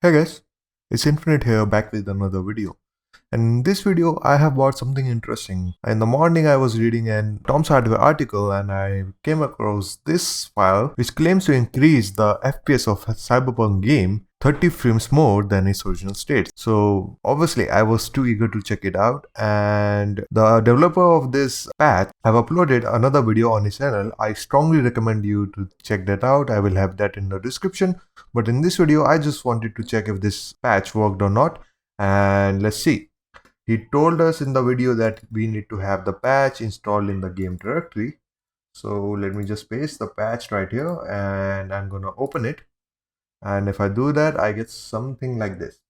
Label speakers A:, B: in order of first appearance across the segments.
A: Hey guys, it's Infinite here back with another video. And in this video, I have bought something interesting. In the morning, I was reading an Tom's Hardware article and I came across this file which claims to increase the FPS of a Cyberpunk game 30 frames more than its original state. So obviously, I was too eager to check it out, and the developer of this patch have uploaded another video on his channel. I strongly recommend you to check that out. I will have that in the description. But in this video, I just wanted to check if this patch worked or not, and let's see. He told us in the video that we need to have the patch installed in the game directory. So let me just paste the patch right here and I'm gonna open it. And if I do that, I get something like this.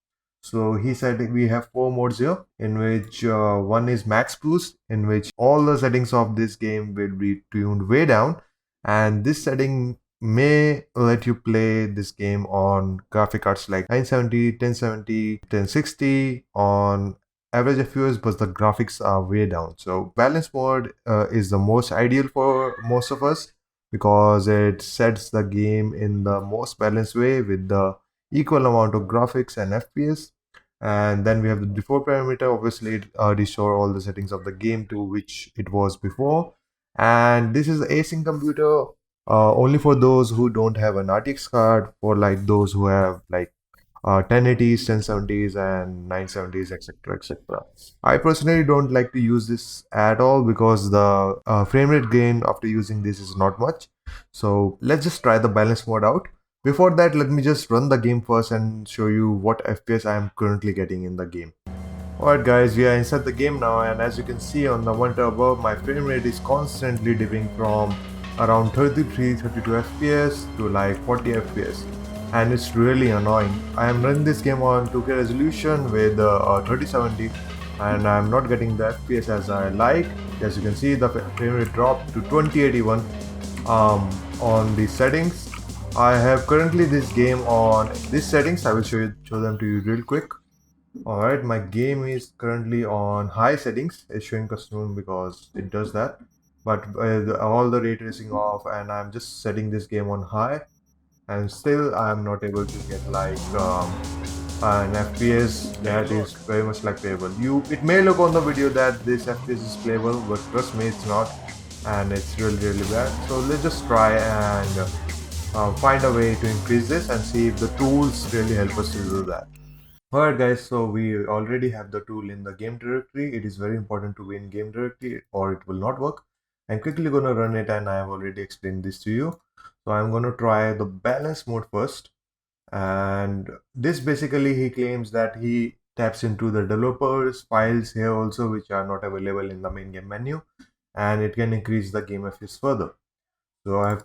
A: So he said we have four modes here, in which one is max boost, in which all the settings of this game will be tuned way down, and this setting may let you play this game on graphic cards like 970, 1070, 1060 on average FPS, but the graphics are way down. So balance mode is the most ideal for most of us because it sets the game in the most balanced way with the equal amount of graphics and FPS. And then we have the default parameter. Obviously, it restore all the settings of the game to which it was before. And this is async computer only for those who don't have an RTX card, for like those who have like 1080s, 1070s, and 970s, etc. etc. I personally don't like to use this at all because the frame rate gain after using this is not much. So let's just try the balance mode out. Before that, let me just run the game first and show you what FPS I am currently getting in the game. Alright guys, we are inside the game now, and as you can see on the monitor above, my frame rate is constantly dipping from around 33-32 FPS to like 40 FPS, and it's really annoying. I am running this game on 2K resolution with 3070 and I'm not getting the FPS as I like. As you can see, the frame rate dropped to 2081 on the settings. I have currently this game on these settings. I will show them to you real quick. Alright, my game is currently on high settings. It's showing custom because it does that. But all the ray tracing off, and I'm just setting this game on high, and still I'm not able to get like an FPS that is very much like playable. It may look on the video that this FPS is playable, but trust me, it's not, and it's really bad. So let's just try and find a way to increase this and see if the tools really help us to do that. Alright guys, so we already have the tool in the game directory. It is very important to be in game directory or it will not work. I'm quickly gonna run it and I have already explained this to you. So I'm gonna try the balance mode first. And this basically he claims that he taps into the developers files here also, which are not available in the main game menu, and it can increase the game FPS further. So I've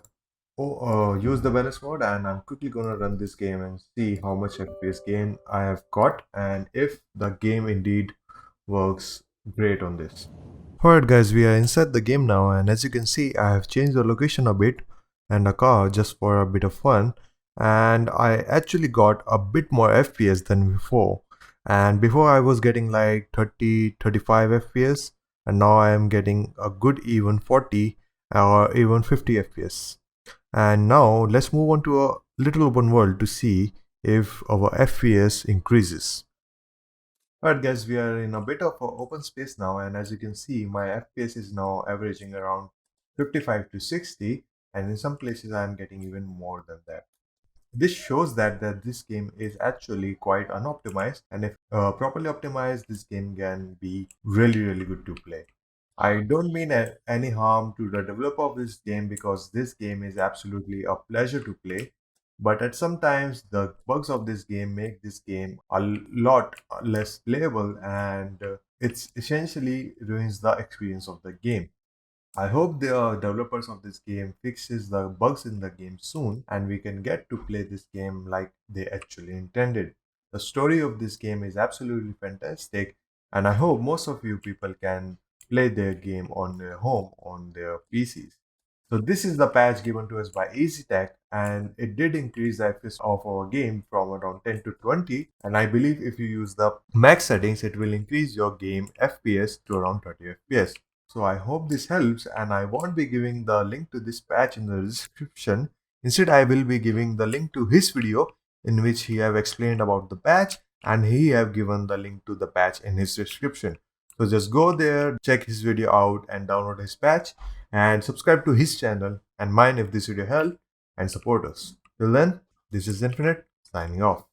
A: use the balance mode and I'm quickly gonna run this game and see how much FPS gain I have got and if the game indeed works great on this. Alright guys, we are inside the game now, and as you can see I have changed the location a bit and a car just for a bit of fun, and I actually got a bit more FPS than before. And before I was getting like 30-35 FPS, and now I am getting a good even 40 or even 50 FPS. And now let's move on to a little open world to see if our FPS increases. Alright guys, we are in a bit of an open space now, and as you can see my FPS is now averaging around 55 to 60, and in some places I am getting even more than that. This shows that this game is actually quite unoptimized, and if properly optimized, this game can be really good to play. I don't mean any harm to the developer of this game because this game is absolutely a pleasure to play. But at some times, the bugs of this game make this game a lot less playable, and it's essentially ruins the experience of the game. I hope the developers of this game fixes the bugs in the game soon and we can get to play this game like they actually intended. The story of this game is absolutely fantastic, and I hope most of you people can play their game on their home on their PCs. So this is the patch given to us by EasyTech, and it did increase the FPS of our game from around 10 to 20, and I believe if you use the max settings it will increase your game FPS to around 30 FPS. So I hope this helps, and I won't be giving the link to this patch in the description. Instead, I will be giving the link to his video in which he have explained about the patch, and he have given the link to the patch in his description. So just go there, check his video out and download his patch and subscribe to his channel and mine if this video helped and support us. Till then, this is Infinite signing off.